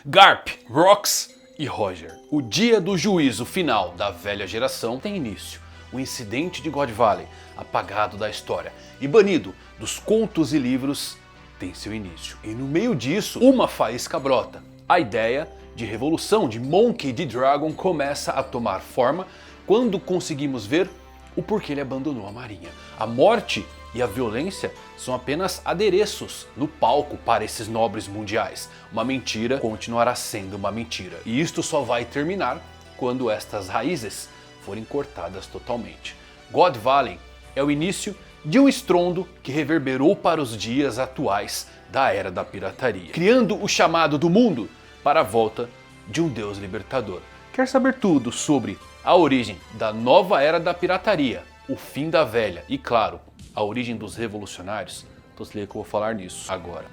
Garp, Rox e Roger. O dia do juízo final da velha geração tem início. O incidente de God Valley, apagado da história e banido dos contos e livros, tem seu início. E no meio disso, uma faísca brota. A ideia de revolução de Monkey D. Dragon começa a tomar forma quando conseguimos ver o porquê ele abandonou a marinha. A morte e a violência são apenas adereços no palco para esses nobres mundiais. Uma mentira continuará sendo uma mentira. E isto só vai terminar quando estas raízes forem cortadas totalmente. God Valley é o início de um estrondo que reverberou para os dias atuais da Era da Pirataria, criando o chamado do mundo para a volta de um Deus libertador. Quer saber tudo sobre a origem da nova Era da Pirataria, o fim da velha e, claro, a origem dos revolucionários? Então se liga que eu vou falar nisso agora.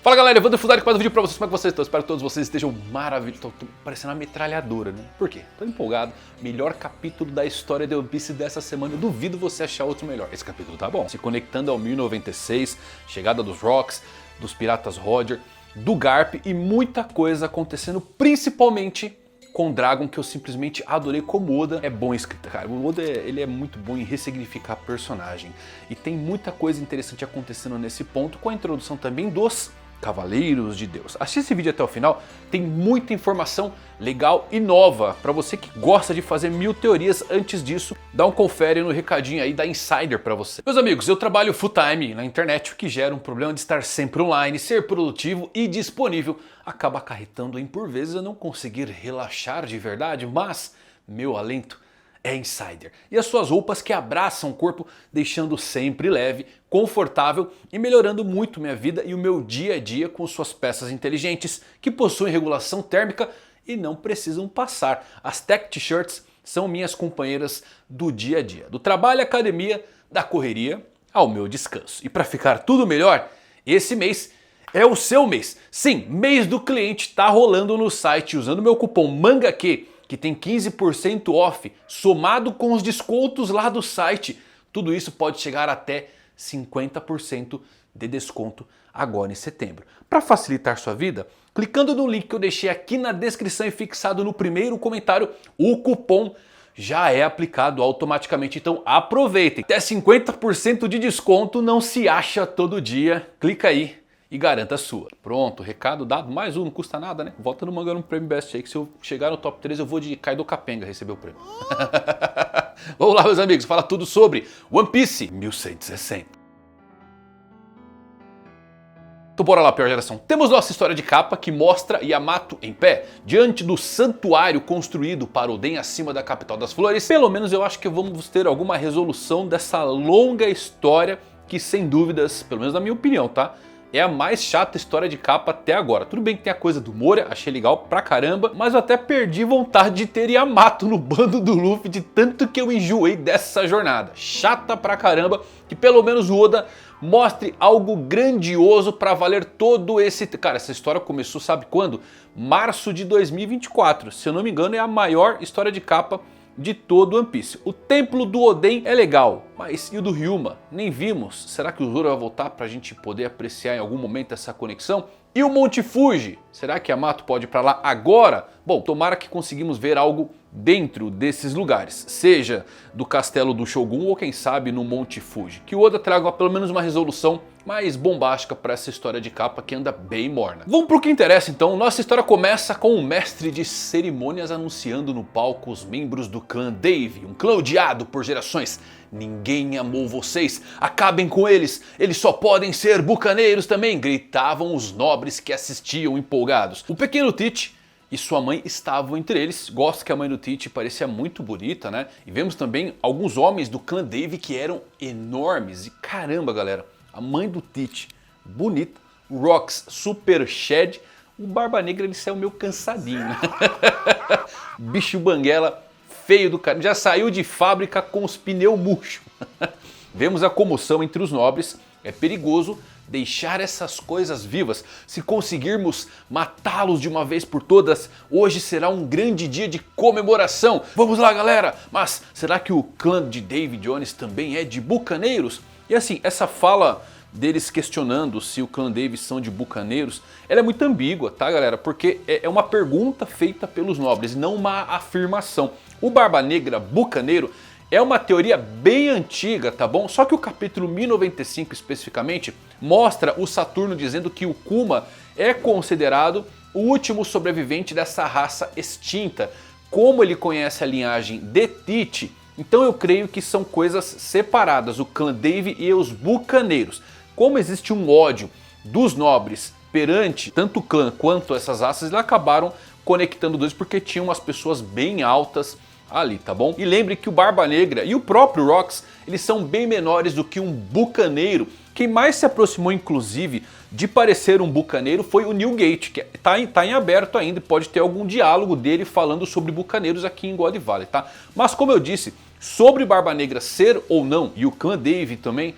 Fala galera, Evandro Fudari com mais um vídeo pra vocês. Como é que vocês estão? Espero que todos vocês estejam maravilhosos. Tô parecendo uma metralhadora, né? Por quê? Tô empolgado. Melhor capítulo da história de One Piece dessa semana. Eu duvido você achar outro melhor. Esse capítulo tá bom. Se conectando ao 1096, chegada dos Rocks, dos Piratas Roger, do Garp e muita coisa acontecendo, principalmente com Dragon, que eu simplesmente adorei como Oda é bom escrito, cara. O Oda ele é muito bom em ressignificar personagem. E tem muita coisa interessante acontecendo nesse ponto, com a introdução também dos Cavaleiros de Deus. Assista esse vídeo até o final, tem muita informação legal e nova para você que gosta de fazer mil teorias. Antes disso, dá um confere no recadinho aí da Insider para você. Meus amigos, eu trabalho full time na internet, o que gera um problema de estar sempre online, ser produtivo e disponível. Acaba acarretando em por vezes eu não conseguir relaxar de verdade, mas meu alento é Insider. E as suas roupas que abraçam o corpo, deixando sempre leve, confortável e melhorando muito minha vida e o meu dia a dia com suas peças inteligentes que possuem regulação térmica e não precisam passar. As Tech T-Shirts são minhas companheiras do dia a dia, do trabalho à academia, da correria ao meu descanso. E para ficar tudo melhor, esse mês é o seu mês. Sim, mês do cliente tá rolando no site usando meu cupom MANGAQ, que tem 15% off, somado com os descontos lá do site. Tudo isso pode chegar até 50% de desconto agora em setembro. Para facilitar sua vida, clicando no link que eu deixei aqui na descrição e fixado no primeiro comentário, o cupom já é aplicado automaticamente. Então aproveitem. Até 50% de desconto não se acha todo dia. Clica aí e garanta a sua. Pronto, recado dado, mais um, não custa nada, né? Volta no Manga no Prêmio Best aí, que se eu chegar no top 3 eu vou de Kaido Capenga receber o prêmio. Vamos lá, meus amigos, fala tudo sobre One Piece 1160. Então bora lá, pior geração. Temos nossa história de capa que mostra Yamato em pé, diante do santuário construído para Oden acima da capital das flores. Pelo menos eu acho que vamos ter alguma resolução dessa longa história que, sem dúvidas, pelo menos na minha opinião, tá? É a mais chata história de capa até agora. Tudo bem que tem a coisa do Moria, achei legal pra caramba, mas eu até perdi vontade de ter Yamato no bando do Luffy de tanto que eu enjoei dessa jornada. Chata pra caramba, que pelo menos o Oda mostre algo grandioso pra valer todo esse... Cara, essa história começou sabe quando? Março de 2024, se eu não me engano é a maior história de capa de todo One Piece. O templo do Oden é legal, mas e o do Ryuma? Nem vimos. Será que o Zoro vai voltar pra gente poder apreciar em algum momento essa conexão? E o Monte Fuji? Será que Yamato pode ir pra lá agora? Bom, tomara que conseguimos ver algo dentro desses lugares, seja do castelo do Shogun ou quem sabe no Monte Fuji. Que o Oda traga pelo menos uma resolução mais bombástica para essa história de capa que anda bem morna. Vamos pro que interessa então. Nossa história começa com o mestre de cerimônias anunciando no palco os membros do clã Dave, um clã odiado por gerações. Ninguém amou vocês, acabem com eles, eles só podem ser bucaneiros também, gritavam os nobres que assistiam empolgados. O pequeno Tite e sua mãe estavam entre eles. Gosto que a mãe do Tite parecia muito bonita, né? E vemos também alguns homens do clã Dave que eram enormes. E caramba, galera, a mãe do Tite, bonita. O Rox, super shed. O Barba Negra, ele saiu meio cansadinho, né? Bicho banguela, feio do cara. Já saiu de fábrica com os pneus murchos. Vemos a comoção entre os nobres. É perigoso deixar essas coisas vivas. Se conseguirmos matá-los de uma vez por todas, hoje será um grande dia de comemoração. Vamos lá, galera! Mas será que o clã de Davy Jones também é de bucaneiros? E assim, essa fala deles questionando se o clã Davy são de bucaneiros, ela é muito ambígua, tá, galera? Porque é uma pergunta feita pelos nobres, não uma afirmação. O Barba Negra bucaneiro é uma teoria bem antiga, tá bom? Só que o capítulo 1095 especificamente mostra o Saturno dizendo que o Kuma é considerado o último sobrevivente dessa raça extinta. Como ele conhece a linhagem de Tite, então eu creio que são coisas separadas, o clã Davy e os bucaneiros. Como existe um ódio dos nobres perante tanto o clã quanto essas raças, eles acabaram conectando dois porque tinham umas pessoas bem altas ali, tá bom? E lembre que o Barba Negra e o próprio Rox, eles são bem menores do que um bucaneiro. Quem mais se aproximou, inclusive, de parecer um bucaneiro foi o Newgate, que tá em aberto ainda e pode ter algum diálogo dele falando sobre bucaneiros aqui em God Valley, tá? Mas como eu disse, sobre Barba Negra ser ou não, e o clã Davy também,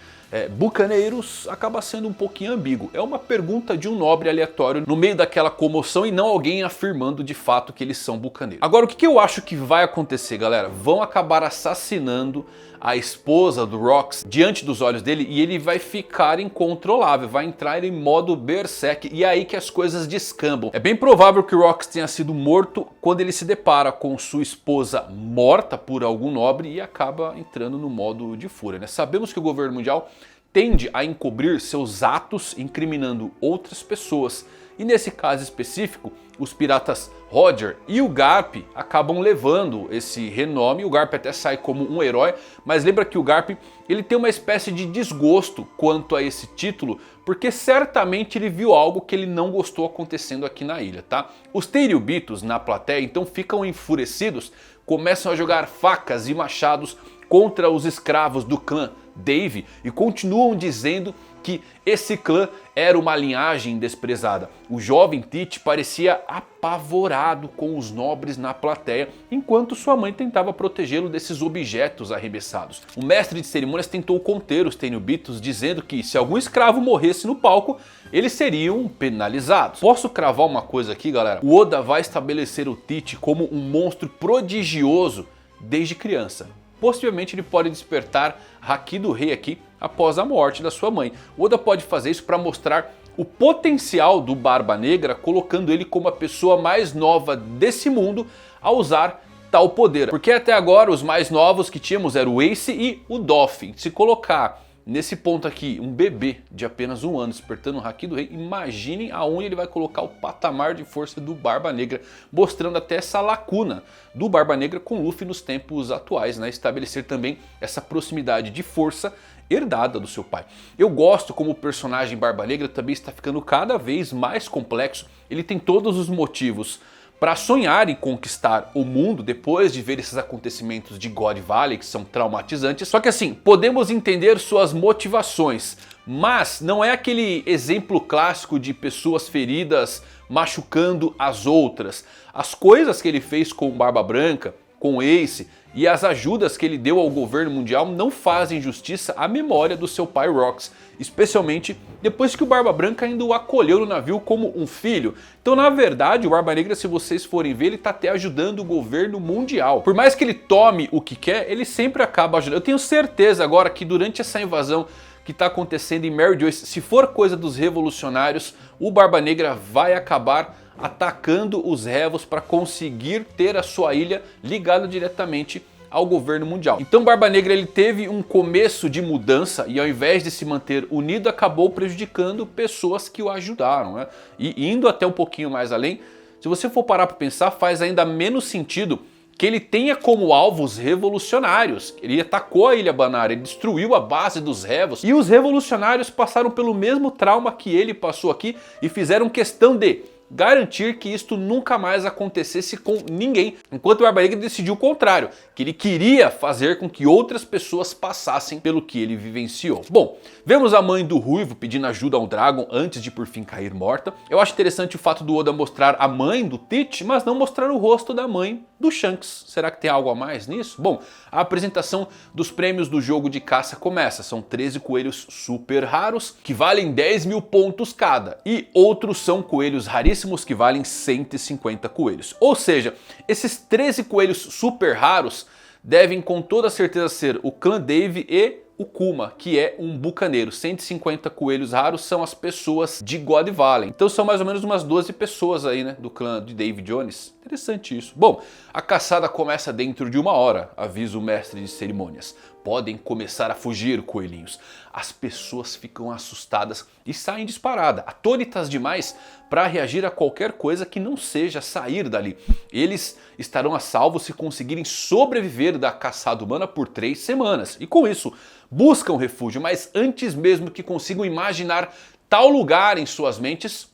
bucaneiros acaba sendo um pouquinho ambíguo. É uma pergunta de um nobre aleatório no meio daquela comoção e não alguém afirmando de fato que eles são bucaneiros. Agora, o que eu acho que vai acontecer, galera? Vão acabar assassinando a esposa do Rox diante dos olhos dele e ele vai ficar incontrolável, vai entrar em modo berserk e é aí que as coisas descambam. É bem provável que o Rox tenha sido morto quando ele se depara com sua esposa morta por algum nobre e acaba entrando no modo de fúria, né? Sabemos que o governo mundial tende a encobrir seus atos incriminando outras pessoas. E nesse caso específico, os piratas Roger e o Garp acabam levando esse renome. O Garp até sai como um herói, mas lembra que o Garp ele tem uma espécie de desgosto quanto a esse título, porque certamente ele viu algo que ele não gostou acontecendo aqui na ilha, tá? Os Teiriubitos na plateia então ficam enfurecidos, começam a jogar facas e machados contra os escravos do clã Davy e continuam dizendo que esse clã era uma linhagem desprezada. O jovem Tite parecia apavorado com os nobres na plateia, enquanto sua mãe tentava protegê-lo desses objetos arremessados. O mestre de cerimônias tentou conter os Teiriubitos, dizendo que se algum escravo morresse no palco, eles seriam penalizados. Posso cravar uma coisa aqui, galera? O Oda vai estabelecer o Tite como um monstro prodigioso desde criança. Possivelmente ele pode despertar Haki do Rei aqui após a morte da sua mãe. O Oda pode fazer isso para mostrar o potencial do Barba Negra, colocando ele como a pessoa mais nova desse mundo a usar tal poder. Porque até agora os mais novos que tínhamos eram o Ace e o Doffin. Se colocar nesse ponto aqui um bebê de apenas 1 ano despertando o Haki do Rei, imaginem aonde ele vai colocar o patamar de força do Barba Negra, mostrando até essa lacuna do Barba Negra com Luffy nos tempos atuais, né? Estabelecer também essa proximidade de força herdada do seu pai. Eu gosto como o personagem Barba Negra também está ficando cada vez mais complexo. Ele tem todos os motivos para sonhar em conquistar o mundo depois de ver esses acontecimentos de God Valley que são traumatizantes. Só que assim, podemos entender suas motivações, mas não é aquele exemplo clássico de pessoas feridas machucando as outras. As coisas que ele fez com Barba Branca, com Ace e as ajudas que ele deu ao governo mundial não fazem justiça à memória do seu pai Rox, especialmente depois que o Barba Branca ainda o acolheu no navio como um filho. Então na verdade o Barba Negra, se vocês forem ver, ele está até ajudando o governo mundial. Por mais que ele tome o que quer, ele sempre acaba ajudando. Eu tenho certeza agora que durante essa invasão que está acontecendo em Mary Joyce, se for coisa dos revolucionários, o Barba Negra vai acabar atacando os Revos para conseguir ter a sua ilha ligada diretamente ao governo mundial. Então Barba Negra ele teve um começo de mudança e ao invés de se manter unido, acabou prejudicando pessoas que o ajudaram, né? E indo até um pouquinho mais além, se você for parar para pensar, faz ainda menos sentido que ele tenha como alvos revolucionários. Ele atacou a Ilha Banara, ele destruiu a base dos Revos e os revolucionários passaram pelo mesmo trauma que ele passou aqui e fizeram questão de garantir que isto nunca mais acontecesse com ninguém. Enquanto o Barba Negra decidiu o contrário, que ele queria fazer com que outras pessoas passassem pelo que ele vivenciou. Bom, vemos a mãe do Ruivo pedindo ajuda ao Dragon antes de por fim cair morta. Eu acho interessante o fato do Oda mostrar a mãe do Tite, mas não mostrar o rosto da mãe do Shanks. Será que tem algo a mais nisso? Bom, a apresentação dos prêmios do jogo de caça começa. São 13 coelhos super raros que valem 10 mil pontos cada. E outros são coelhos raríssimos que valem 150 coelhos. Ou seja, esses 13 coelhos super raros devem com toda certeza ser o clã Dave e o Kuma, que é um bucaneiro. 150 coelhos raros são as pessoas de God Valley. Então são mais ou menos umas 12 pessoas aí, né, do clã de Dave Jones. Interessante isso. Bom, a caçada começa dentro de 1 hora, avisa o mestre de cerimônias. Podem começar a fugir, coelhinhos. As pessoas ficam assustadas e saem disparada, atônitas demais para reagir a qualquer coisa que não seja sair dali. Eles estarão a salvo se conseguirem sobreviver da caçada humana por 3 semanas. E com isso, buscam refúgio, mas antes mesmo que consigam imaginar tal lugar em suas mentes,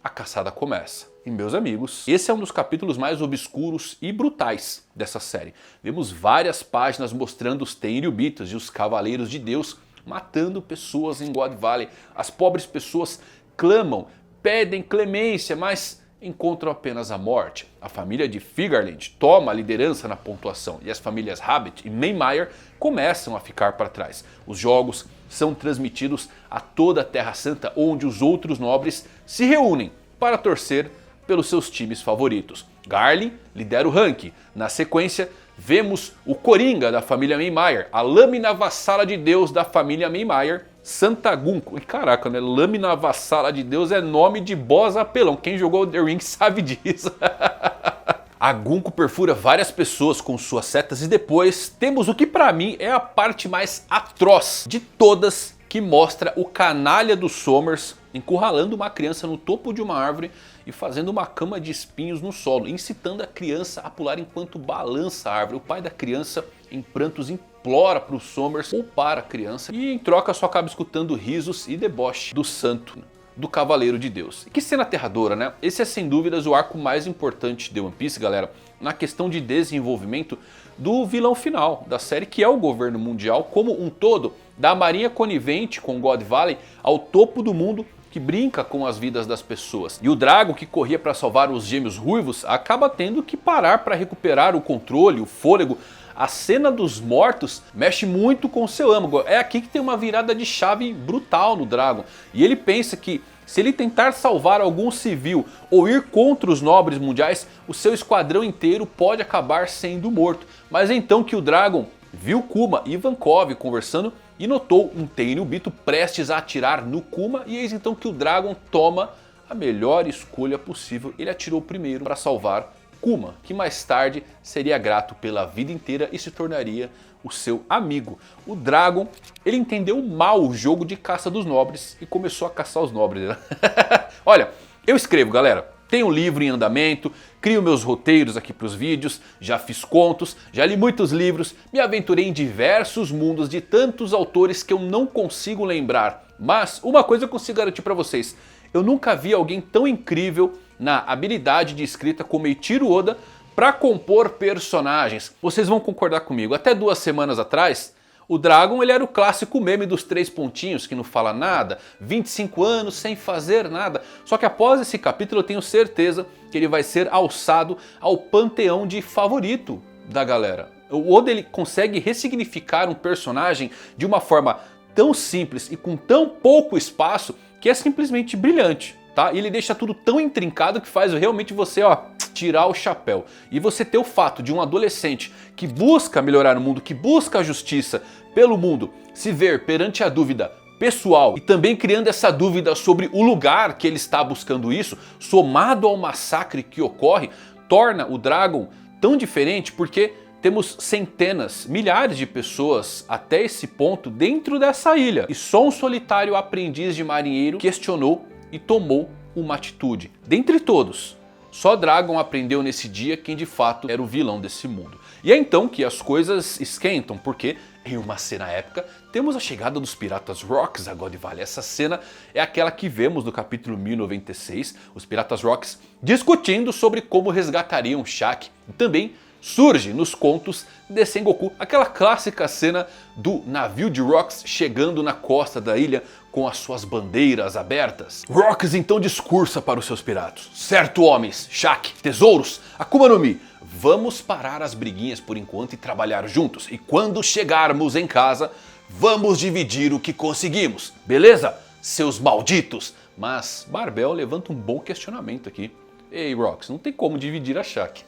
a caçada começa. E meus amigos, esse é um dos capítulos mais obscuros e brutais dessa série. Vemos várias páginas mostrando os Tenryubitos e os Cavaleiros de Deus matando pessoas em God Valley. As pobres pessoas clamam, pedem clemência, mas encontram apenas a morte. A família de Figarland toma a liderança na pontuação e as famílias Rabbit e Maymeyer começam a ficar para trás. Os jogos são transmitidos a toda a Terra Santa, onde os outros nobres se reúnem para torcer pelos seus times favoritos. Garly lidera o ranking. Na sequência, vemos o Coringa da família Maymeyer, a lâmina vassala de Deus da família Maymeyer, Santa Gunko. E caraca, né? Lâmina vassala de Deus é nome de boss apelão. Quem jogou The Ring sabe disso. A Gunko perfura várias pessoas com suas setas e depois temos o que pra mim é a parte mais atroz de todas, que mostra o canalha dos Sommers encurralando uma criança no topo de uma árvore e fazendo uma cama de espinhos no solo, incitando a criança a pular enquanto balança a árvore. O pai da criança, em prantos, implora para os Sommers poupar a criança e em troca só acaba escutando risos e deboche do santo, do Cavaleiro de Deus. E que cena aterradora, né? Esse é sem dúvidas o arco mais importante de One Piece, galera, na questão de desenvolvimento do vilão final da série, que é o governo mundial como um todo, da marinha conivente com God Valley ao topo do mundo, que brinca com as vidas das pessoas. E o Dragon, que corria para salvar os gêmeos ruivos, acaba tendo que parar para recuperar o controle, o fôlego. A cena dos mortos mexe muito com o seu âmago. É aqui que tem uma virada de chave brutal no Dragon. E ele pensa que se ele tentar salvar algum civil ou ir contra os nobres mundiais, o seu esquadrão inteiro pode acabar sendo morto. Mas é então que o Dragon viu Kuma e Ivankov conversando e notou um Tenryubito prestes a atirar no Kuma, e eis então que o Dragon toma a melhor escolha possível. Ele atirou primeiro para salvar Kuma, que mais tarde seria grato pela vida inteira e se tornaria o seu amigo. O Dragon, ele entendeu mal o jogo de caça dos nobres e começou a caçar os nobres. Né? Olha, eu escrevo, galera. Tenho um livro em andamento, crio meus roteiros aqui para os vídeos, já fiz contos, já li muitos livros, me aventurei em diversos mundos de tantos autores que eu não consigo lembrar. Mas uma coisa eu consigo garantir para vocês, eu nunca vi alguém tão incrível na habilidade de escrita como Eiichiro Oda para compor personagens. Vocês vão concordar comigo, até 2 semanas atrás, o Dragon ele era o clássico meme dos 3 pontinhos que não fala nada, 25 anos sem fazer nada. Só que após esse capítulo eu tenho certeza que ele vai ser alçado ao panteão de favorito da galera. O Oda ele consegue ressignificar um personagem de uma forma tão simples e com tão pouco espaço que é simplesmente brilhante. Tá? E ele deixa tudo tão intrincado que faz realmente você tirar o chapéu. E você ter o fato de um adolescente que busca melhorar o mundo, que busca a justiça pelo mundo, se ver perante a dúvida pessoal e também criando essa dúvida sobre o lugar que ele está buscando isso, somado ao massacre que ocorre, torna o Dragon tão diferente porque temos centenas, milhares de pessoas até esse ponto dentro dessa ilha. E só um solitário aprendiz de marinheiro questionou e tomou uma atitude. Dentre todos, só Dragon aprendeu nesse dia quem de fato era o vilão desse mundo. E é então que as coisas esquentam, porque Em uma cena épica, temos a chegada dos piratas Rocks a God Valley. Essa cena é aquela que vemos no capítulo 1096, os piratas Rocks discutindo sobre como resgatariam Shaq. E também surge nos contos de Sengoku, aquela clássica cena do navio de Rocks chegando na costa da ilha com as suas bandeiras abertas. Rocks então discursa para os seus piratas: certo, homens, Shaq, tesouros, Akuma no Mi, vamos parar as briguinhas por enquanto e trabalhar juntos. E quando chegarmos em casa, vamos dividir o que conseguimos. Beleza, seus malditos? Mas Barbel levanta um bom questionamento aqui. Ei, Rocks, não tem como dividir a Shaq.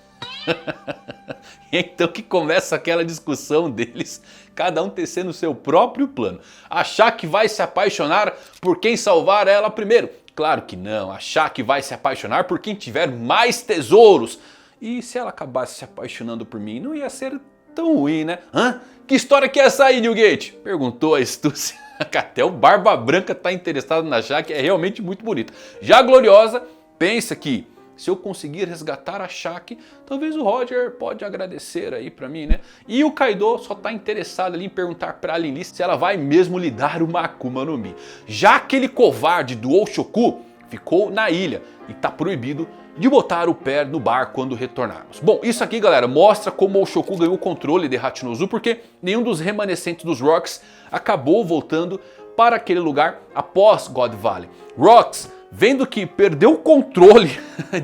Então que começa aquela discussão deles, cada um tecendo o seu próprio plano. A Shaq vai se apaixonar por quem salvar ela primeiro? Claro que não, a Shaq vai se apaixonar por quem tiver mais tesouros. E se ela acabasse se apaixonando por mim, não ia ser tão ruim, né? Hã? Que história que é essa aí, Newgate? Perguntou a astúcia. Até o Barba Branca tá interessado na Shaq, é realmente muito bonita. Já a Gloriosa pensa que se eu conseguir resgatar a Shaq, talvez o Roger pode agradecer aí pra mim, né? E o Kaido só tá interessado ali em perguntar pra Linlist se ela vai mesmo lhe dar uma Akuma no Mi. Já aquele covarde do Oshoku ficou na ilha e tá proibido de botar o pé no bar quando retornarmos. Bom, isso aqui, galera, mostra como o Oshoku ganhou o controle de Hachinozu, porque nenhum dos remanescentes dos Rocks acabou voltando para aquele lugar após God Valley. Rocks, vendo que perdeu o controle,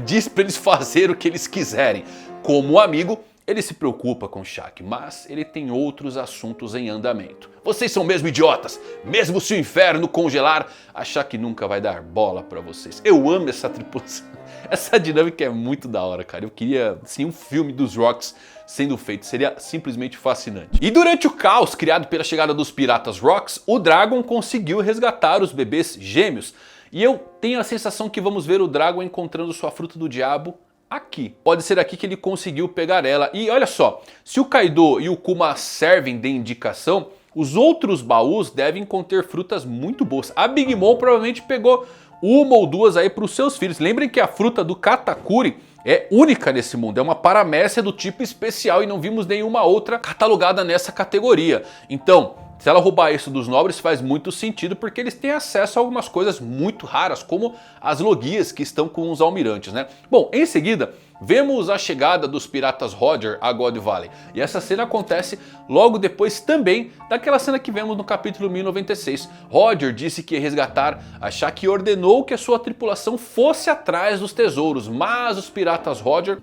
diz para eles fazerem o que eles quiserem. Como amigo, ele se preocupa com Shaq, mas ele tem outros assuntos em andamento. Vocês são mesmo idiotas, mesmo se o inferno congelar, a Shaq nunca vai dar bola para vocês. Eu amo essa tripulação, essa dinâmica é muito da hora, cara. Eu queria, sim, um filme dos Rocks sendo feito, seria simplesmente fascinante. E durante o caos criado pela chegada dos piratas Rocks, o Dragon conseguiu resgatar os bebês gêmeos. E eu tenho a sensação que vamos ver o Dragon encontrando sua fruta do diabo aqui. Pode ser aqui que ele conseguiu pegar ela. E olha só, se o Kaido e o Kuma servem de indicação, os outros baús devem conter frutas muito boas. A Big Mom provavelmente pegou uma ou duas aí para os seus filhos. Lembrem que a fruta do Katakuri é única nesse mundo, é uma paramécia do tipo especial e não vimos nenhuma outra catalogada nessa categoria. Então, se ela roubar isso dos nobres faz muito sentido porque eles têm acesso a algumas coisas muito raras, como as logias que estão com os almirantes, né? Bom, em seguida, vemos a chegada dos piratas Roger a God Valley. E essa cena acontece logo depois também daquela cena que vemos no capítulo 1096. Roger disse que ia resgatar a Shaq e ordenou que a sua tripulação fosse atrás dos tesouros. Mas os piratas Roger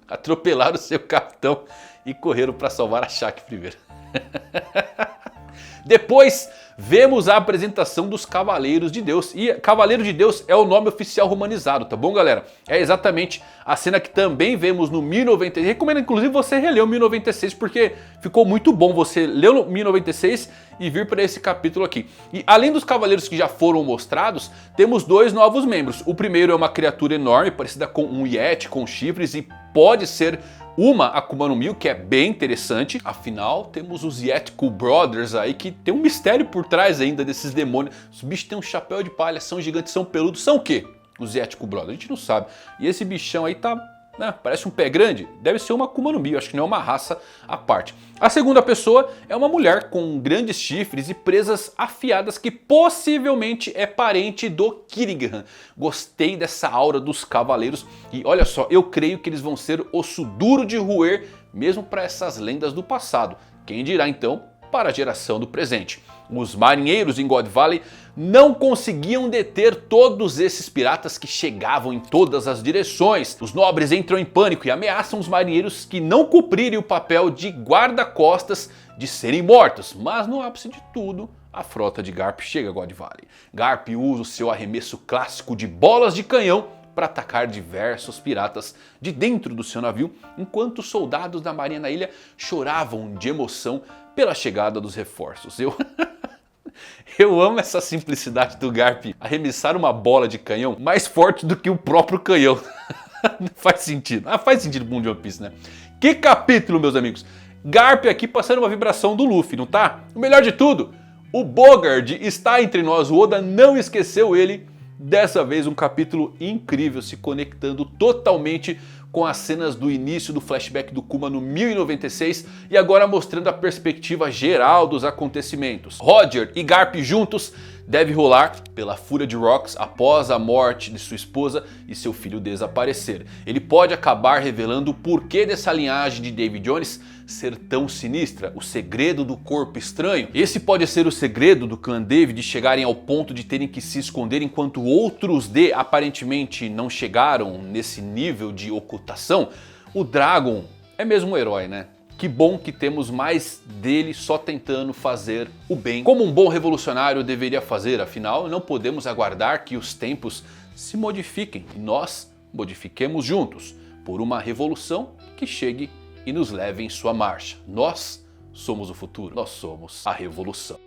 atropelaram seu capitão e correram para salvar a Shaq primeiro. Depois vemos a apresentação dos Cavaleiros de Deus. E Cavaleiro de Deus é o nome oficial romanizado, tá bom, galera? É exatamente a cena que também vemos no 1096. Recomendo inclusive você reler o 1096 porque ficou muito bom você ler o 1096 e vir para esse capítulo aqui. E além dos cavaleiros que já foram mostrados, temos dois novos membros. O primeiro é uma criatura enorme, parecida com um Yeti com chifres e pode ser uma Akuma no Mi, que é bem interessante. Afinal, temos os Yetico Brothers aí, que tem um mistério por trás ainda desses demônios. Os bichos têm um chapéu de palha, são gigantes, são peludos. São o quê? Os Yetico Brothers, a gente não sabe. E esse bichão aí tá, né, parece um pé grande. Deve ser uma Akuma no Mi, eu acho que não é uma raça à parte. A segunda pessoa é uma mulher com grandes chifres e presas afiadas que possivelmente é parente do Kirigan. Gostei dessa aura dos cavaleiros e olha só, eu creio que eles vão ser osso duro de roer mesmo para essas lendas do passado. Quem dirá então para a geração do presente. Os marinheiros em God Valley não conseguiam deter todos esses piratas que chegavam em todas as direções. Os nobres entram em pânico e ameaçam os marinheiros que não cumprirem o papel de guarda-costas de serem mortos. Mas no ápice de tudo, a frota de Garp chega a God Valley. Garp usa o seu arremesso clássico de bolas de canhão para atacar diversos piratas de dentro do seu navio, enquanto os soldados da marinha na ilha choravam de emoção pela chegada dos reforços. Eu amo essa simplicidade do Garp arremessar uma bola de canhão mais forte do que o próprio canhão. Não faz sentido. Faz sentido pro mundo de One Piece, né? Que capítulo, meus amigos. Garp aqui passando uma vibração do Luffy, não tá? O melhor de tudo, o Bogard está entre nós. O Oda não esqueceu ele. Dessa vez um capítulo incrível, se conectando totalmente com as cenas do início do flashback do Kuma no 1096 e agora mostrando a perspectiva geral dos acontecimentos. Roger e Garp juntos deve rolar pela fúria de Rox após a morte de sua esposa e seu filho desaparecer. Ele pode acabar revelando o porquê dessa linhagem de David Jones ser tão sinistra, o segredo do corpo estranho. Esse pode ser o segredo do clã David chegarem ao ponto de terem que se esconder enquanto outros aparentemente não chegaram nesse nível de ocultação. O Dragon é mesmo um herói, né? Que bom que temos mais dele só tentando fazer o bem, como um bom revolucionário deveria fazer, afinal não podemos aguardar que os tempos se modifiquem e nós modifiquemos juntos por uma revolução que chegue e nos leve em sua marcha. Nós somos o futuro, nós somos a revolução.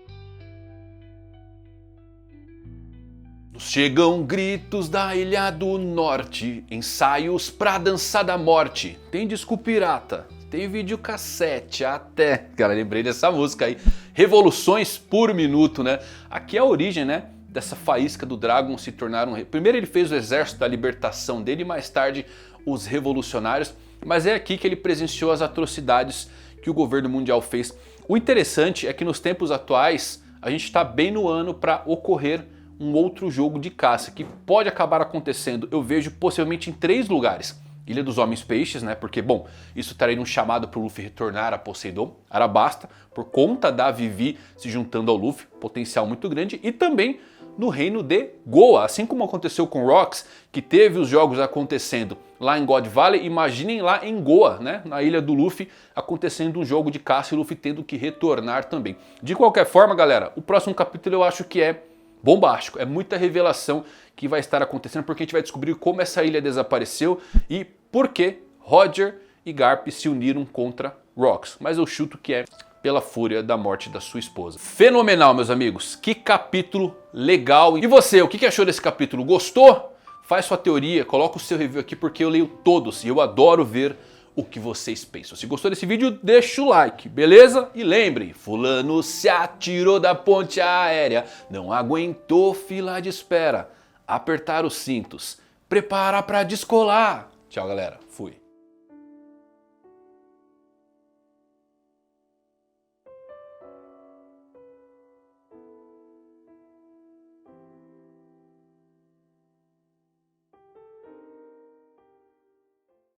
Nos chegam gritos da Ilha do Norte, ensaios pra dança da morte, tem disco pirata. Tem videocassete até. Cara, lembrei dessa música aí. Revoluções por minuto, né? Aqui é a origem, né? Dessa faísca do Dragon se tornar um rei. Primeiro ele fez o exército da libertação dele e mais tarde os revolucionários. Mas é aqui que ele presenciou as atrocidades que o governo mundial fez. O interessante é que nos tempos atuais a gente está bem no ano para ocorrer um outro jogo de caça que pode acabar acontecendo. Eu vejo possivelmente em 3 lugares. Ilha dos Homens Peixes, né? Porque, bom, isso traria um chamado para o Luffy retornar a Poseidon, Arabasta, por conta da Vivi se juntando ao Luffy, potencial muito grande, e também no reino de Goa, assim como aconteceu com Rox, que teve os jogos acontecendo lá em God Valley, imaginem lá em Goa, né? Na ilha do Luffy, acontecendo um jogo de caça e o Luffy tendo que retornar também. De qualquer forma, galera, o próximo capítulo eu acho que é bombástico, é muita revelação que vai estar acontecendo porque a gente vai descobrir como essa ilha desapareceu e por que Roger e Garp se uniram contra Rox. Mas eu chuto que é pela fúria da morte da sua esposa. Fenomenal, meus amigos, que capítulo legal. E você, o que achou desse capítulo? Gostou? Faz sua teoria, coloca o seu review aqui porque eu leio todos e eu adoro ver o que vocês pensam. Se gostou desse vídeo, deixa o like, beleza? E lembre, fulano se atirou da ponte aérea, não aguentou fila de espera, apertar os cintos, prepara pra descolar. Tchau, galera. Fui.